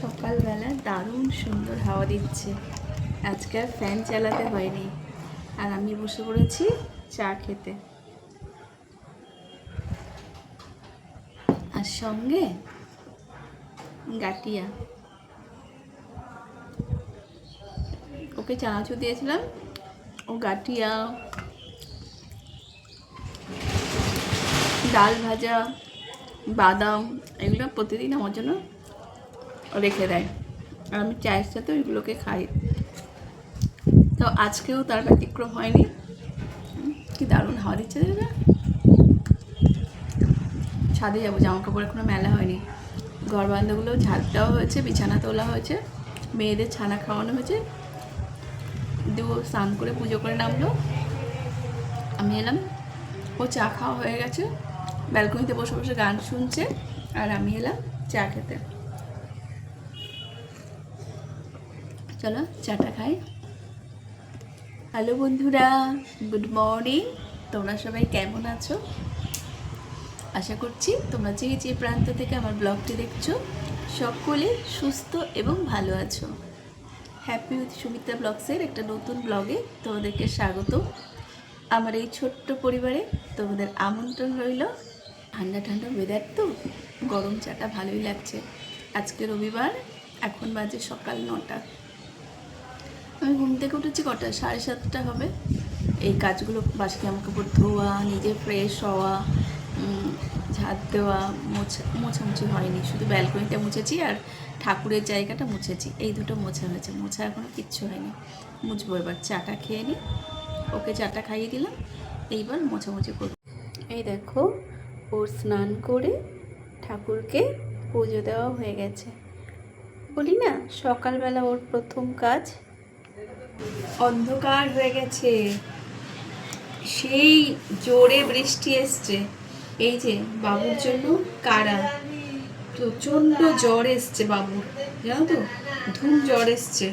সকালবেলা দারুণ সুন্দর হাওয়া দিচ্ছে। আজকে আর ফ্যান চালাতে হয়নি, আর আমি বসে পড়েছি চা খেতে, আর সঙ্গে গাটিয়া। ওকে চানাচুর দিয়েছিলাম, ও গাটিয়া, ডাল ভাজা, বাদাম, এগুলো প্রতিদিন আমার জন্য রেখে দেয়, আর আমি চায়ের সাথে ওইগুলোকে খাই। তো আজকেও তার ব্যতিক্রম হয়নি। কি দারুণ হাওয়া দিচ্ছে না। ছাদে যাবো, জামা কাপড় এখনো মেলা হয়নি। ঘর বারান্দাগুলো ঝাড় দেওয়া হয়েছে, বিছানা তোলা হয়েছে, মেয়েদের ছানা খাওয়ানো হয়েছে, দেবো স্নান করে পুজো করে নামলো। আমি এলাম, ও চা খাওয়া হয়ে গেছে, ব্যালকনিতে বসে বসে গান শুনছে, আর আমি এলাম চা খেতে। চলো চাটা খাই। হ্যালো বন্ধুরা, গুড মর্নিং। তোমরা সবাই কেমন আছো? আশা করছি তোমরা যে প্রান্ত থেকে আমার ব্লগটি দেখছো সকলে সুস্থ এবং ভালো আছো। হ্যাপি উইথ সুমিত্রা ব্লগসের একটা নতুন ব্লগে তোমাদেরকে স্বাগত। আমার এই ছোট্ট পরিবারে তোমাদের আমন্ত্রণ রইল। ঠান্ডা ঠান্ডা ওয়েদার, তো গরম চাটা ভালোই লাগছে। আজকে রবিবার, এখন বাজে সকাল 9টা। আমি ঘুম থেকে উঠেছি কটা, 7:30 হবে। এই কাজগুলো, বাসি জামা কাপড় ধোয়া, নিজে ফ্রেশ হওয়া, ঝাড় দেওয়া, মোছামুছি হয়নি, শুধু ব্যালকনিটা মুছেছি আর ঠাকুরের জায়গাটা মুছেছি, এই দুটো মোছা হয়েছে, মোছা এখনও কিচ্ছু হয়নি। মুছবো এবার। চাটা খেয়ে নিই, ওকে চাটা খাইয়ে দিলাম, এইবার মোছামুছি করব। এই দেখো, ওর স্নান করে ঠাকুরকে পুজো দেওয়া হয়ে গেছে। বলি না, সকালবেলা ওর প্রথম কাজ। অন্ধকার হয়ে গেছে, সেই জোরে বৃষ্টি এসছে। এই যে বাবুর জন্য কাড়া, প্রচন্ড জ্বর এসছে বাবুর, জানো তো, ধুম জ্বর এসছে।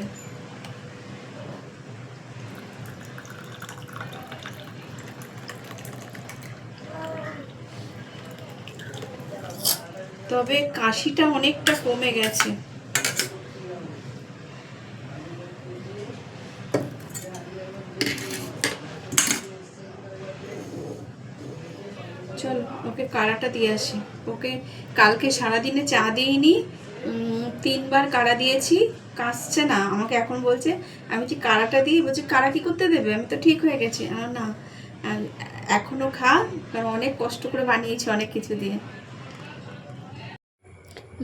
তবে কাশিটা অনেকটা কমে গেছে। চল ওকে কাড়াটা দিয়ে আসি। ওকে কালকে সারাদিনে চা দিইনি, 3বার কাড়া দিয়েছি, কাশছে না। আমাকে এখন বলছে, আমি যে কাড়াটা দিই, বলছে কাড়া কী করতে দেবে, আমি তো ঠিক হয়ে গেছি। আর না, এখনও খা, কারণ অনেক কষ্ট করে বানিয়েছি অনেক কিছু দিয়ে।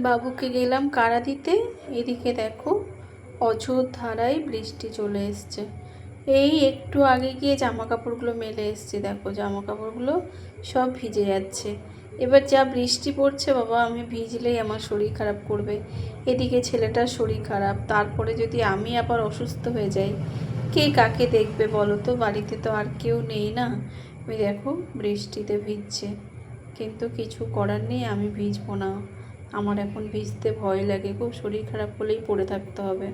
বাবুকে গেলাম কাড়া দিতে, এদিকে দেখো অঝোরধারায় বৃষ্টি চলে এসছে। এই একটু আগে গিয়ে জামা কাপড়গুলো মেলে এসছে, দেখো জামা কাপড়গুলো সব ভিজে যাচ্ছে। এবার যা বৃষ্টি পড়ছে বাবা, আমি ভিজলেই আমার শরীর খারাপ করবে। এদিকে ছেলেটার শরীর খারাপ, তারপরে যদি আমি আবার অসুস্থ হয়ে যাই, কে কাকে দেখবে বলো তো? বাড়িতে তো আর কেউ নেই না। ওই দেখো বৃষ্টিতে ভিজছে, কিন্তু কিছু করার নেই, আমি ভিজবো না। আমার এখন ভিজতে ভয় লাগে, খুব শরীর খারাপ হলেই পড়ে থাকতে হবে।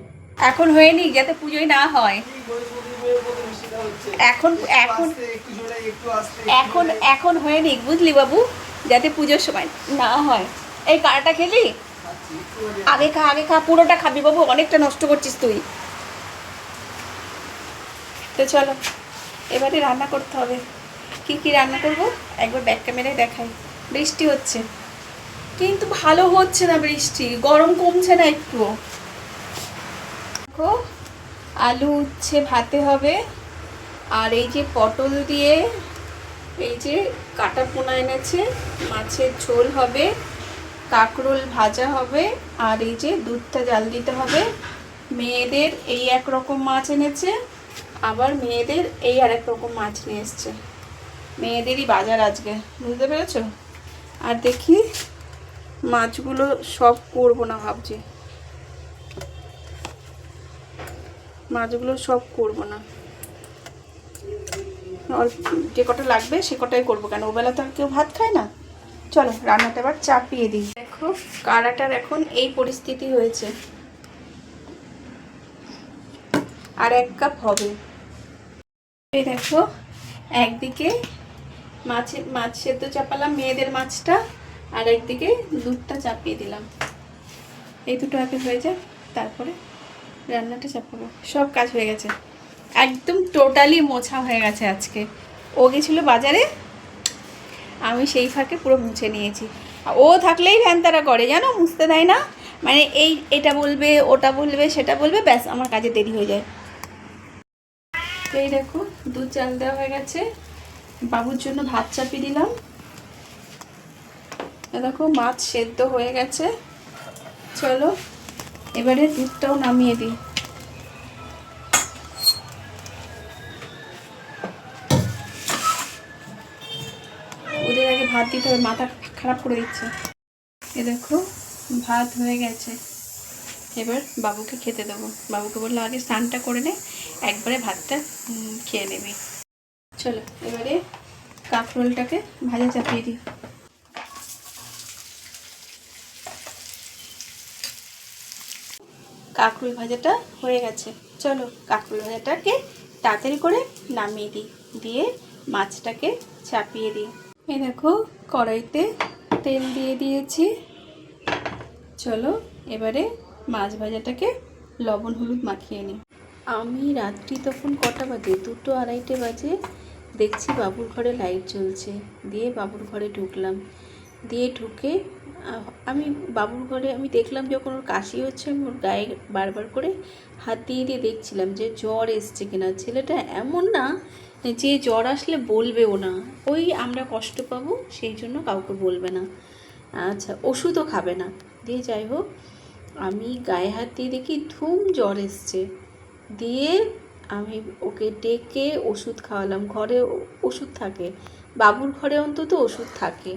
এখন হয়নি, যাতে পুজোই না হয়। এখন এখন এখন এখন হয়নি, বুঝলি বাবু, যাতে পুজোর সময় না হয়। এই কাড়াটা খেলি? আগে খা, আগে খা, পুরোটা খাবি বাবু, অনেকটা নষ্ট করছিস তুই। তো চলো এবারে রান্না করতে হবে। কি কি রান্না করব একবার ব্যাক ক্যামেরায় দেখাই। বৃষ্টি হচ্ছে, কিন্তু ভালো হচ্ছে না বৃষ্টি, গরম কমছে না একটু। দেখো, আলু উচ্ছে ভাতে হবে, আর এই যে পটল দিয়ে এই যে কাটা পোনা এনেছে, মাছের ঝোল হবে, কাঁকরোল ভাজা হবে, আর এই যে দুধটা জাল দিতে হবে। মেয়েদের এই একরকম মাছ এনেছে, আবার মেয়েদের এই আরেক রকম মাছ নিয়ে এসছে। মেয়েদেরই বাজার আজকে, বুঝতে পেরেছো? আর দেখি মাছগুলো সব করবো না ভাবছি, মাছগুলো সব করবো না, অল্প যে কটা লাগবে সে কটাই করবো, কেন ওবেলা তো আর কেউ ভাত খায় না। চলো রান্নাটা এবার চাপিয়ে দিই। দেখো কাড়াটার এখন এই পরিস্থিতি হয়েছে, আর 1 কাপ হবে। এই দেখো, একদিকে মাছ সেদ্ধ চাপালাম, মেয়েদের মাছটা, আর একদিকে দুধটা চাপিয়ে দিলাম। এই দুটো আগে হয়ে যাক, তারপরে রান্নাটা চাপাবো। সব কাজ হয়ে গেছে, একদম টোটালি মোছা হয়ে গেছে আজকে। ও গেছিলো বাজারে, আমি সেই ফাঁকে পুরো মুছে নিয়েছি। ও থাকলেই ভ্যানতারা করে জানো, মুছতে দেয় না, মানে এটা বলবে, ওটা বলবে, সেটা বলবে, ব্যাস আমার কাজে দেরি হয়ে যায়। তো এই দেখো দুধ চাল দেওয়া হয়ে গেছে, বাবুর জন্য ভাত চাপিয়ে দিলাম। দেখো মাছ সেদ্ধ হয়ে গেছে। চলো এবারে দুধটাও নামিয়ে দিই। ওদের আগে ভাত দিতে হবে, মাথা খারাপ করে দিচ্ছে। এ দেখো ভাত হয়ে গেছে, এবার বাবুকে খেতে দেবো। বাবুকে বললো আগে স্নানটা করে নে, একবারে ভাতটা খেয়ে নেবে। চলো এবারে কাঁকরোলটাকে ভাজা চাপিয়ে দিই। কাঁকরোল ভাজাটা হয়ে গেছে, চলো কাঁকরোল ভাজাটাকে তাড়াতাড়ি করে নামিয়ে দিই, দিয়ে মাছটাকে চাপিয়ে দিই। এই দেখো কড়াইতে তেল দিয়ে দিয়েছি। চলো এবারে মাছ ভাজাটাকে লবণ হলুদ মাখিয়ে নিই। আমি রাত্রি তখন কটা বাজে, 2টো 2:30 বাজে, দেখছি বাবুর ঘরে লাইট জ্বলছে। দিয়ে বাবুর ঘরে ঢুকলাম, দিয়ে ঢুকে আমি বাবুর ঘরে আমি দেখলাম যখন ওর কাশি হচ্ছে, আমি ওর গায়ে বারবার করে হাত দিয়ে দিয়ে দেখছিলাম যে জ্বর এসছে কিনা। ছেলেটা এমন না যে জ্বর আসলে বলবেও না, ওই আমরা কষ্ট পাবো সেই জন্য কাউকে বলবে না, আচ্ছা ওষুধও খাবে না। দিয়ে যাই হোক আমি গায়ে হাত দিয়ে দেখি ধুম জ্বর এসছে। দিয়ে আমি ওকে ডেকে ওষুধ খাওয়ালাম। ঘরে ওষুধ থাকে, বাবুর ঘরে অন্তত ওষুধ থাকে,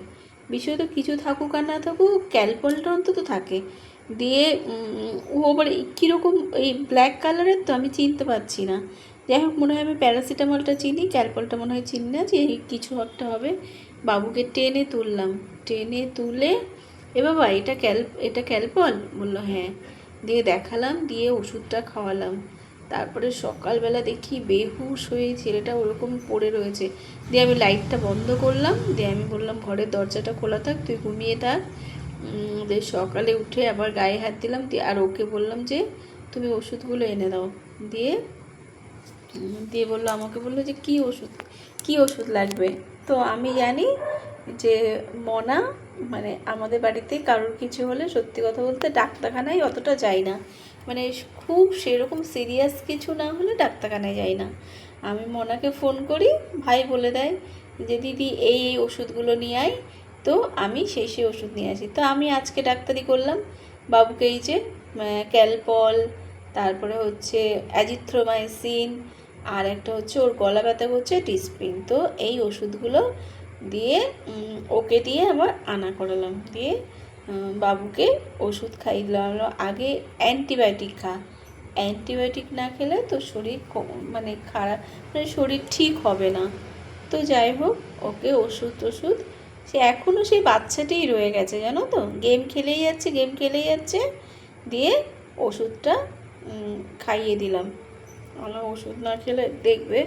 বিষয় তো কিছু থাকুক আর না থাকুক ক্যালপলটা অন্তত থাকে। দিয়ে ও আবার কীরকম এই ব্ল্যাক কালারের, তো আমি চিনতে পারছি না। যাই হোক মনে হয় আমি প্যারাসিটামলটা চিনি, ক্যালপলটা মনে হয় চিনি না, যে কিছু একটা হবে। বাবুকে টেনে তুললাম, টেনে তুলে এ বাবা এটা ক্যালপল বললো হ্যাঁ। দিয়ে দেখালাম, দিয়ে ওষুধটা খাওয়ালাম। তারপরে সকালবেলা দেখি বেহুশ হয়ে ছেলেটা ওরকম পড়ে রয়েছে। দিয়ে আমি লাইটটা বন্ধ করলাম, দিয়ে আমি বললাম ঘরের দরজাটা খোলা থাক, তুই ঘুমিয়ে থাক। দিয়ে সকালে উঠে আবার গায়ে হাত দিলাম, দিয়ে আর ওকে বললাম যে তুমি ওষুধগুলো এনে দাও। দিয়ে দিয়ে বললো, আমাকে বললো যে কী ওষুধ লাগবে। তো আমি জানি যে মনা মানে আমাদের বাড়িতে কারোর কিছু হলে সত্যি কথা বলতে ডাক্তারখানায় অতটা যাই না, মানে খুব সেরকম সিরিয়াস কিছু না হলে ডাক্তারখানায় যাই না। আমি মনাকে ফোন করি, ভাই বলে দেয় যে দিদি এই ওষুধগুলো নিয়ে আয়, তো আমি সেই ওষুধ নিয়ে আসি। তো আমি আজকে ডাক্তারি করলাম, বাবুকে এই যে ক্যালপল, তারপরে হচ্ছে অ্যাজিথ্রোমাইসিন, আর একটা হচ্ছে ওর গলা ব্যথা হচ্ছে ডিসপ্রিন। তো এই ওষুধগুলো দিয়ে ওকে দিয়ে আবার আনা করালাম। দিয়ে বাবুকে ওষুধ খাইয়ে দিলাম। আগে অ্যান্টিবায়োটিক খা, অ্যান্টিবায়োটিক না খেলে তো শরীর মানে খারাপ, মানে শরীর ঠিক হবে না। তো যাই হোক ওকে ওষুধ সে এখনও সেই বাচ্চাটাই রয়ে গেছে জানো তো, গেম খেলেই যাচ্ছে। দিয়ে ওষুধটা খাইয়ে দিলাম। আমরা ওষুধ না খেলে দেখবে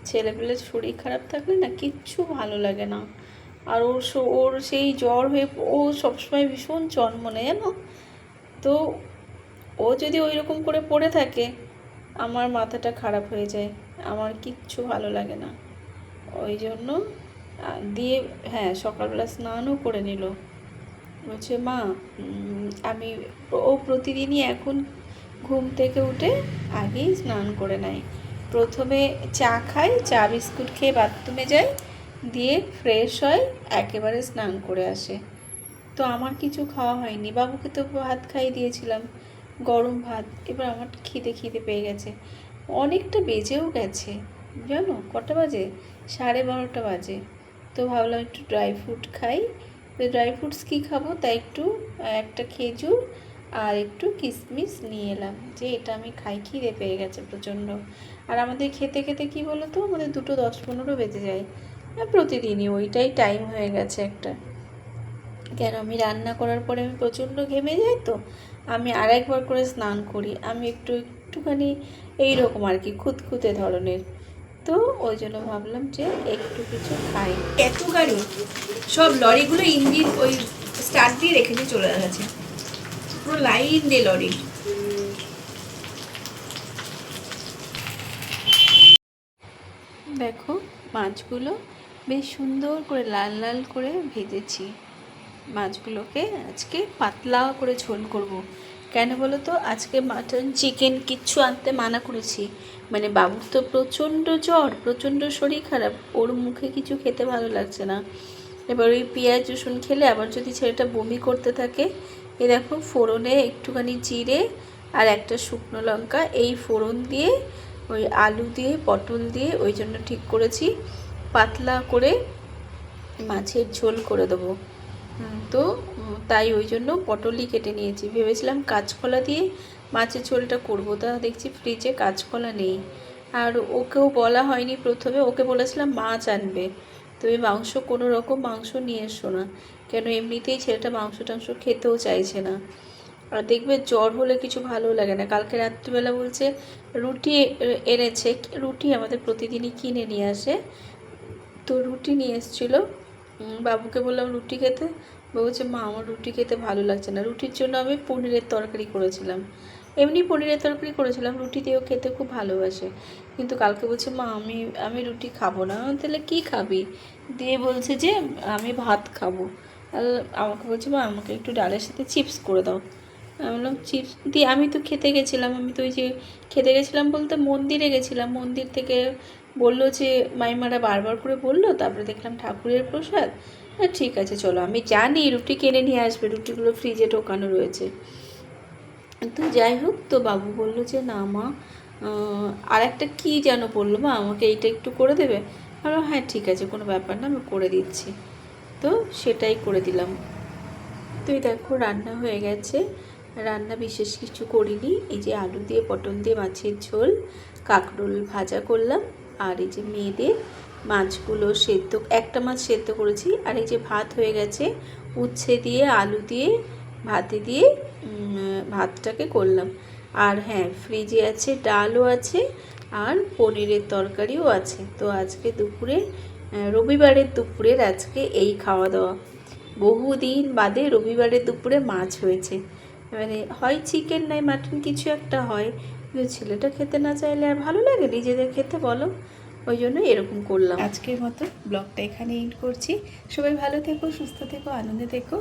ছেলেপেলের শরীর খারাপ থাকলে না কিচ্ছু ভালো লাগে না। আর ওর সেই জ্বর হয়ে ও সবসময় ভীষণ চনমনে জানো তো, ও যদি ওই রকম করে পড়ে থাকে আমার মাথাটা খারাপ হয়ে যায়, আমার কিচ্ছু ভালো লাগে না। ওই জন্য দিয়ে হ্যাঁ সকালবেলা স্নানও করে নিল। বলছে মা আমি, ও প্রতিদিনই এখন ঘুম থেকে উঠে আগেই স্নান করে নেয়। প্রথমে চা খায়, চা বিস্কুট খেয়ে বাথরুমে যায়, দিয়ে ফ্রেশ হয়, একেবারে স্নান করে আসে। তো আমার কিছু খাওয়া হয়নি, বাবুকে তো ভাত খাইয়ে দিয়েছিলাম, গরম ভাত। এবার আমার খিদে পেয়ে গেছে, অনেকটা বেজেও গেছে জানো, কটা বাজে 12:30 বাজে। তো ভাবলাম একটু ড্রাই ফ্রুট খাই। তো ড্রাই ফ্রুটস কী খাবো, তাই একটু একটা খেজুর আর একটু কিশমিশ নিয়ে এলাম, যে এটা আমি খাই, খিদে পেয়ে গেছে প্রচণ্ড। আর আমাদের খেতে কী বলো তো, আমাদের 2টো 10-15 বেজে যায় প্রতিদিনই, ওইটাই টাইম হয়ে গেছে একটা। কেন আমি রান্না করার পরে আমি প্রচণ্ড ঘেমে যাই, তো আমি আরেকবার করে স্নান করি, আমি একটুখানি এইরকম আর কি খুঁতখুঁতে ধরনের। তো ওই জন্য ভাবলাম যে একটু কিছু খাই। এত গাড়ি, সব লরিগুলো ইঞ্জিন ওই স্টার্ট দিয়ে রেখে দিয়ে চলে গেছে। পুরো লাইন দিয়ে লরি। দেখো মাছগুলো বেশ সুন্দর করে লাল লাল করে ভেজেছি। মাছগুলোকে আজকে পাতলা করে ঝোল করব। কেন বলো তো, আজকে মাটন চিকেন কিচ্ছু আনতে মানা করেছি। মানে বাবুর তো প্রচণ্ড জ্বর, প্রচণ্ড শরীর খারাপ, ওর মুখে কিছু খেতে ভালো লাগছে না। এবার ওই পেঁয়াজ রসুন খেলে আবার যদি ছেলেটা বমি করতে থাকে, এ দেখো ফোড়নে একটুখানি জিরে আর একটা শুকনো লঙ্কা, এই ফোড়ন দিয়ে ওই আলু দিয়ে পটল দিয়ে ওই জন্য ঠিক করেছি পাতলা করে মাছের ঝোল করে দেবো। তো তাই ওই জন্য পটলই কেটে নিয়েছি। ভেবেছিলাম কাঁচকলা দিয়ে মাছের ঝোলটা করবো, তা দেখছি ফ্রিজে কাঁচকলা নেই। আর ওকেও বলা হয়নি প্রথমে, ওকে বলেছিলাম মাছ আনবে, তুমি মাংস কোনো রকম মাংস নিয়ে এসো না, কেন এমনিতেই ছেলেটা মাংস টাংস খেতেও চাইছে না। আর দেখবে জ্বর হলে কিছু ভালো লাগে না। কালকে রাত্রিবেলা বলছে রুটি এনেছে, রুটি আমাদের প্রতিদিনই কিনে নিয়ে আসে, তো রুটি নিয়ে এসেছিলো। বাবুকে বললাম রুটি খেতে, বলছে মা আমার রুটি খেতে ভালো লাগছে না। রুটির জন্য আমি পনিরের তরকারি করেছিলাম, এমনি পনিরের তরকারি করেছিলাম, রুটি দিয়েও খেতে খুব ভালোবাসে। কিন্তু কালকে বলছে মা আমি রুটি খাবো না। তাহলে কী খাবি? দিয়ে বলছে যে আমি ভাত খাবো। আর আমাকে বলছে মা আমাকে একটু ডালের সাথে চিপস করে দাও। আমি বললাম চিপস দিয়ে, আমি তো খেতে গেছিলাম, আমি তো ওই যে খেতে গেছিলাম বলতে মন্দিরে গেছিলাম, মন্দির থেকে বললো যে মাইমারা বারবার করে বললো, তারপরে দেখলাম ঠাকুরের প্রসাদ। হ্যাঁ ঠিক আছে চলো, আমি জানি রুটি কিনে নিয়ে আসবে, রুটিগুলো ফ্রিজে ঢোকানো রয়েছে। তো যাই হোক, তো বাবু বললো যে না মা আর একটা কী যেন বললো, মা আমাকে এইটা একটু করে দেবে। আর হ্যাঁ ঠিক আছে কোনো ব্যাপার না, আমি করে দিচ্ছি। তো সেটাই করে দিলাম। তো এই দেখো রান্না হয়ে গেছে, রান্না বিশেষ কিছু করিনি। এই যে আলু দিয়ে পটল দিয়ে মাছের ঝোল, কাঁকরোল ভাজা করলাম, আর এই যে মেয়েদের মাছগুলো সেদ্ধ, একটা মাছ সেদ্ধ করেছি, আর এই যে ভাত হয়ে গেছে উচ্ছে দিয়ে আলু দিয়ে ভাতে দিয়ে ভাতটাকে করলাম। আর হ্যাঁ ফ্রিজে আছে ডালও আছে আর পনিরের তরকারিও আছে। তো আজকে দুপুরে রবিবারের দুপুরের আজকে এই খাওয়া দাওয়া। বহুদিন বাদে রবিবারের দুপুরে মাছ হয়েছে, মানে হয় চিকেন নয় মাটন কিছু একটা হয়, কিন্তু ছেলেটা খেতে না চাইলে আর ভালো লাগে নিজেদের খেতে বলো, ওই জন্য এরকম করলাম। আজকের মতো ব্লগটা এখানে এন্ড করছি। সবাই ভালো থেকো, সুস্থ থেকো, আনন্দে থেকো।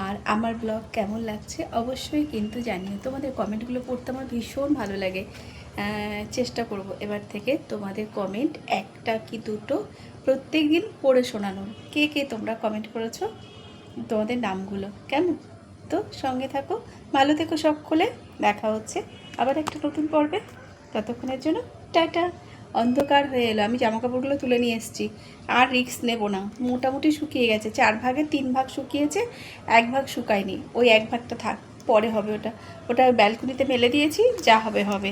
আর আমার ব্লগ কেমন লাগছে অবশ্যই কিন্তু জানিও, তোমাদের কমেন্টগুলো পড়তে আমার ভীষণ ভালো লাগে। চেষ্টা করব এবার থেকে তোমাদের কমেন্ট একটা কি দুটো প্রত্যেক দিন পড়ে শোনানোর। কে কে তোমরা কমেন্ট করেছো, তোমাদের নামগুলো কেমন। তো সঙ্গে থাকো, ভালো থেকো, সব খুলে দেখা হচ্ছে আবার একটা নতুন পর্বে। ততক্ষণের জন্য টাটা। অন্ধকার হয়ে এলো, আমি জামাকাপড়গুলো তুলে নিয়ে এসেছি, আর রিস্ক নেব না। মোটামুটি শুকিয়ে গেছে, 4 ভাগে 3 ভাগ শুকিয়েছে, 1 ভাগ শুকায়নি, ওই 1 ভাগটা থাক, পরে হবে। ওটা ব্যালকনিতে মেলে দিয়েছি, যা হবে হবে।